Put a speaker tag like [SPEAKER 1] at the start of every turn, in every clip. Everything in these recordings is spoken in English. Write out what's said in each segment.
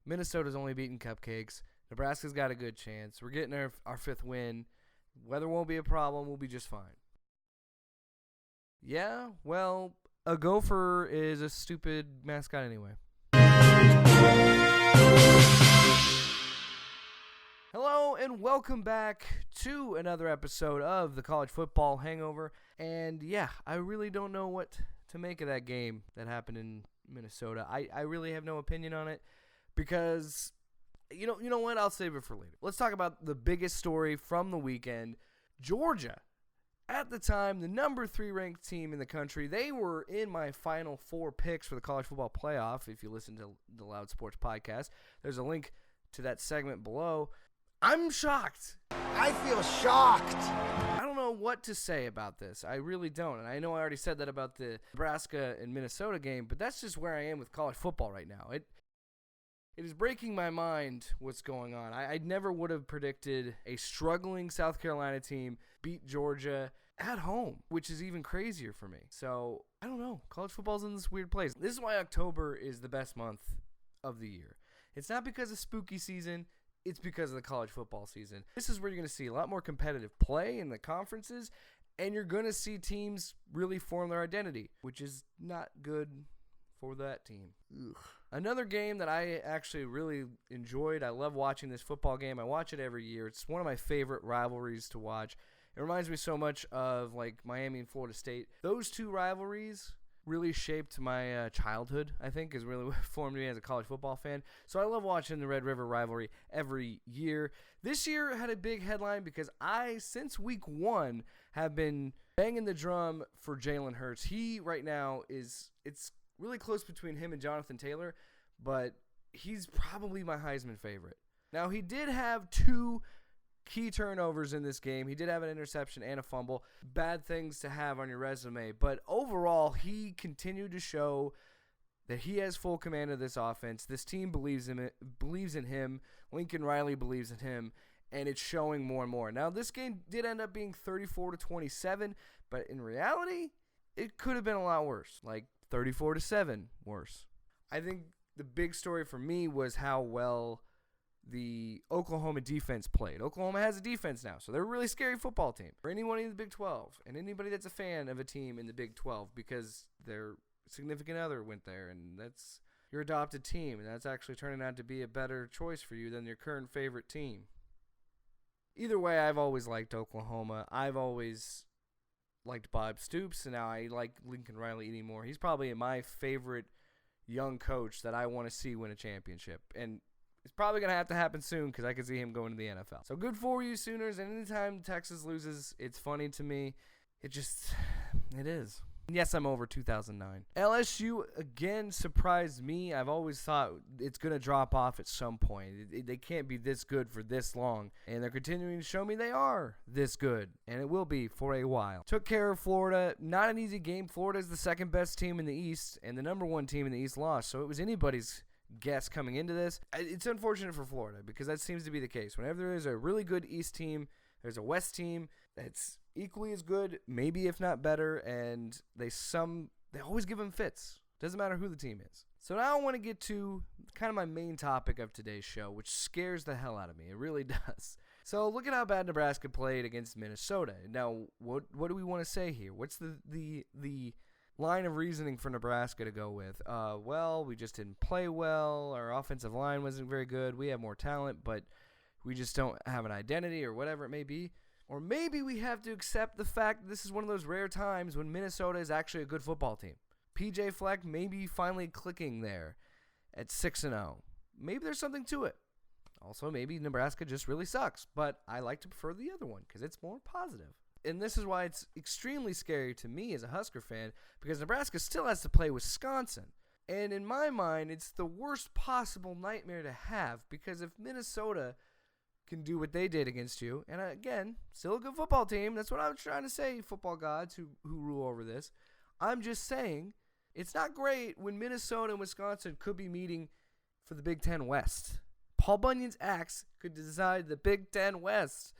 [SPEAKER 1] Minnesota's only beating cupcakes. Nebraska's got a good chance. We're getting our fifth win. Weather won't be a problem. We'll be just fine. Yeah, well, a gopher is a stupid mascot anyway. Hello and welcome back to another episode of the College Football Hangover. And yeah, I really don't know what to make of that game that happened in Minnesota. I really have no opinion on it because, you know what? I'll save it for later. Let's talk about the biggest story from the weekend. Georgia, at the time, the number 3 ranked team in the country. They were in my final 4 picks for the college football playoff. If you listen to the Loud Sports podcast, there's a link to that segment below. I'm shocked.
[SPEAKER 2] I feel shocked.
[SPEAKER 1] I don't know what to say about this. I really don't. And I know I already said that about the Nebraska and Minnesota game, but that's just where I am with college football right now. It is breaking my mind what's going on. I never would have predicted a struggling South Carolina team beat Georgia at home, which is even crazier for me. So, I don't know. College football's in this weird place. This is why October is the best month of the year. It's not because of spooky season. It's because of the college football season. This is where you're going to see a lot more competitive play in the conferences, and you're going to see teams really form their identity, which is not good for that team. Ugh. Another game that I actually really enjoyed. I love watching this football game. I watch it every year. It's one of my favorite rivalries to watch. It reminds me so much of like Miami and Florida State. Those two rivalries really shaped my childhood, I think, is really what formed me as a college football fan. So I love watching the Red River rivalry every year. This year had a big headline because I, since week 1, have been banging the drum for Jalen Hurts. He right now it's really close between him and Jonathan Taylor, but he's probably my Heisman favorite. Now, he did have 2 key turnovers in this game. He did have an interception and a fumble. Bad things to have on your resume. But overall, he continued to show that he has full command of this offense. This team believes in him. Lincoln Riley believes in him. And it's showing more and more. Now, this game did end up being 34-27. But in reality, it could have been a lot worse. Like 34-7 worse. I think the big story for me was how well the Oklahoma defense played. Oklahoma has a defense now, so they're a really scary football team for anyone in the Big 12 and anybody that's a fan of a team in the Big 12 because their significant other went there, and that's your adopted team, and that's actually turning out to be a better choice for you than your current favorite team. Either way, I've always liked Oklahoma. I've always liked Bob Stoops, and now I like Lincoln Riley anymore. He's probably my favorite young coach that I want to see win a championship, and it's probably going to have to happen soon because I can see him going to the NFL. So good for you, Sooners. And anytime Texas loses, it's funny to me. It is. Yes, I'm over 2009. LSU, again, surprised me. I've always thought it's going to drop off at some point. They can't be this good for this long. And they're continuing to show me they are this good. And it will be for a while. Took care of Florida. Not an easy game. Florida is the second best team in the East. And the number 1 team in the East lost. So it was anybody's guess coming into this. It's unfortunate for Florida because that seems to be the case. Whenever there is a really good East team, there's a West team that's equally as good, maybe if not better, and they always give them fits. Doesn't matter who the team is. So now I want to get to kind of my main topic of today's show, which scares the hell out of me. It really does. So look at how bad Nebraska played against Minnesota. Now, what do we want to say here? What's the line of reasoning for Nebraska to go with? Well, we just didn't play well. Our offensive line wasn't very good. We have more talent, but we just don't have an identity or whatever it may be. Or maybe we have to accept the fact that this is one of those rare times when Minnesota is actually a good football team. PJ Fleck maybe finally clicking there at 6-0. Maybe there's something to it. Also, maybe Nebraska just really sucks, but I like to prefer the other one because it's more positive. And this is why it's extremely scary to me as a Husker fan, because Nebraska still has to play Wisconsin. And in my mind, it's the worst possible nightmare to have, because if Minnesota can do what they did against you, and again, still a good football team, that's what I'm trying to say, football gods who rule over this. I'm just saying, it's not great when Minnesota and Wisconsin could be meeting for the Big Ten West. Paul Bunyan's axe could decide the Big Ten West.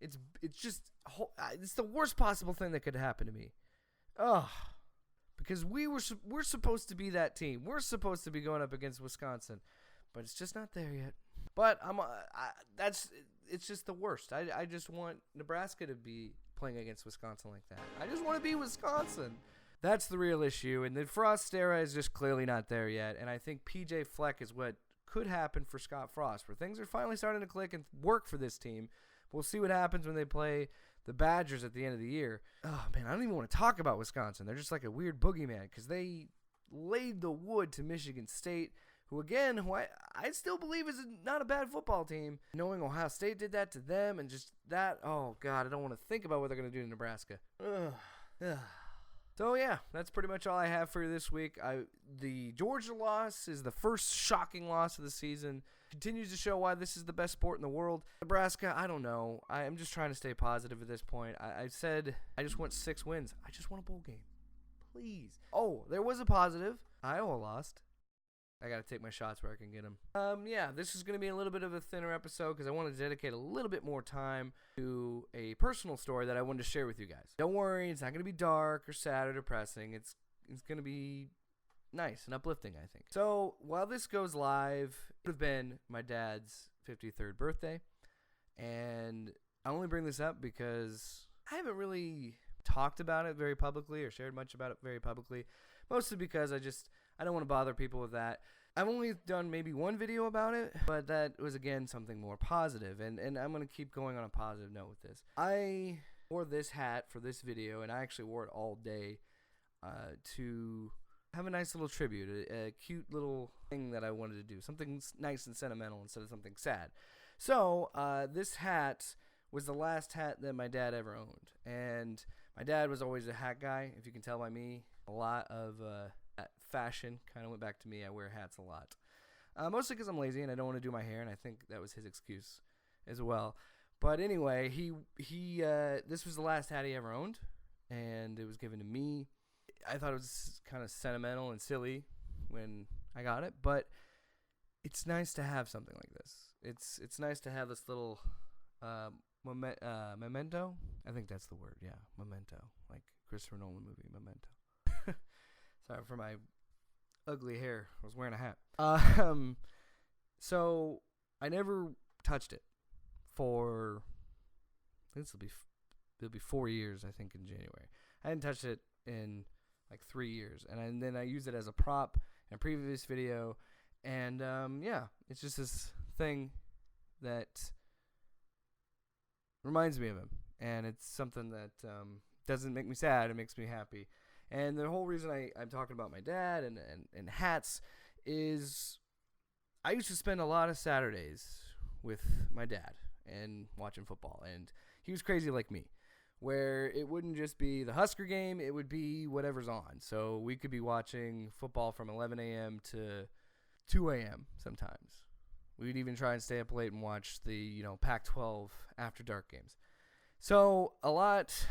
[SPEAKER 1] It's the worst possible thing that could happen to me. Because we're supposed to be that team. We're supposed to be going up against Wisconsin. but it's just not there yet. But it's just the worst. I just want Nebraska to be playing against Wisconsin like that. I just want to be Wisconsin. That's the real issue, and the Frost era is just clearly not there yet, and I think P.J. Fleck is what could happen for Scott Frost, where things are finally starting to click and work for this team. We'll see what happens when they play the Badgers at the end of the year. Oh, man, I don't even want to talk about Wisconsin. They're just like a weird boogeyman because they laid the wood to Michigan State, who I still believe is not a bad football team. Knowing Ohio State did that to them and just that, oh, God, I don't want to think about what they're going to do to Nebraska. Ugh. So, yeah, that's pretty much all I have for you this week. The Georgia loss is the first shocking loss of the season. Continues to show why this is the best sport in the world. Nebraska, I don't know. I'm just trying to stay positive at this point. I said I just want 6 wins. I just want a bowl game. Please. Oh, there was a positive. Iowa lost. I got to take my shots where I can get them. Yeah, this is going to be a little bit of a thinner episode because I want to dedicate a little bit more time to a personal story that I wanted to share with you guys. Don't worry, it's not going to be dark or sad or depressing. It's going to be nice and uplifting, I think. So, while this goes live, it would have been my dad's 53rd birthday. And I only bring this up because I haven't really talked about it very publicly or shared much about it very publicly. Mostly because I don't want to bother people with that. I've only done maybe one video about it, but that was, again, something more positive. And I'm going to keep going on a positive note with this. I wore this hat for this video, and I actually wore it all day to have a nice little tribute, a cute little thing that I wanted to do. Something nice and sentimental instead of something sad. So this hat was the last hat that my dad ever owned. And my dad was always a hat guy, if you can tell by me. A lot of fashion kind of went back to me. I wear hats a lot. Mostly because I'm lazy and I don't want to do my hair, and I think that was his excuse as well. But anyway, this was the last hat he ever owned, and it was given to me. I thought it was kind of sentimental and silly when I got it, but it's nice to have something like this. It's nice to have this little memento. I think that's the word, yeah, memento, like Christopher Nolan movie, Memento. Sorry for my ugly hair. I was wearing a hat. So I never touched it for, I think it'll be 4 years, I think, in January. I hadn't touched it in like 3 years, and then I used it as a prop in a previous video, and yeah, it's just this thing that reminds me of him, and it's something that doesn't make me sad. It makes me happy. And the whole reason I'm talking about my dad and hats is I used to spend a lot of Saturdays with my dad and watching football. And he was crazy like me, where it wouldn't just be the Husker game, it would be whatever's on. So we could be watching football from 11 a.m. to 2 a.m. sometimes. We'd even try and stay up late and watch the Pac-12 after dark games. So a lot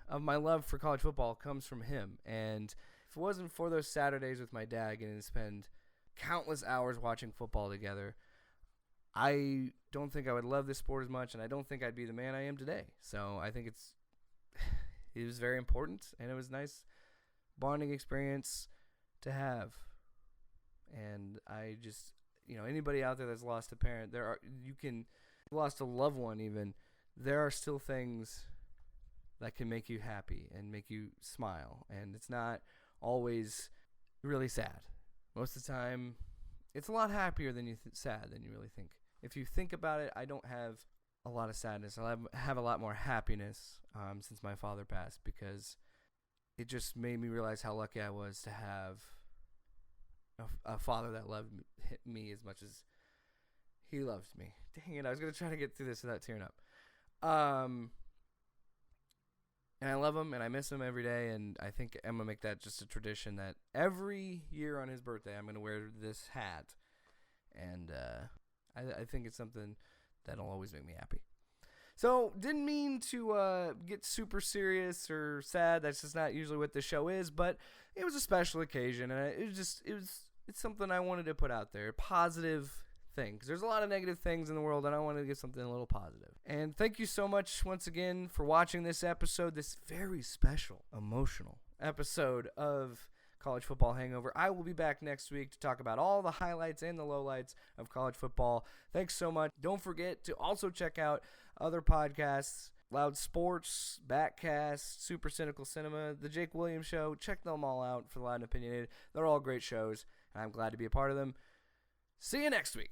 [SPEAKER 1] of my love for college football comes from him, and if it wasn't for those Saturdays with my dad getting to spend countless hours watching football together, I don't think I would love this sport as much, and I don't think I'd be the man I am today. So I think it was very important, and it was a nice bonding experience to have. And I just, anybody out there that's lost a parent, lost a loved one even, there are still things that can make you happy and make you smile. And it's not always really sad. Most of the time, it's a lot happier than sad than you really think. If you think about it, I don't have a lot of sadness. I have a lot more happiness since my father passed, because it just made me realize how lucky I was to have a father that loved me as much as he loves me. Dang it, I was going to try to get through this without tearing up. And I love him, and I miss him every day, and I think I'm going to make that just a tradition that every year on his birthday I'm going to wear this hat. And I think it's something that'll always make me happy. So, didn't mean to get super serious or sad. That's just not usually what the show is, but it was a special occasion, and it's something I wanted to put out there. Positive thing, because there's a lot of negative things in the world, and I wanted to get something a little positive. And thank you so much once again for watching this episode, this very special, emotional episode of College Football Hangover. I will be back next week to talk about all the highlights and the lowlights of college football. Thanks so much. Don't forget to also check out other podcasts, Loud Sports, Backcast, Super Cynical Cinema, The Jake Williams Show. Check them all out for Loud and Opinionated. They're all great shows, and I'm glad to be a part of them. See you next week.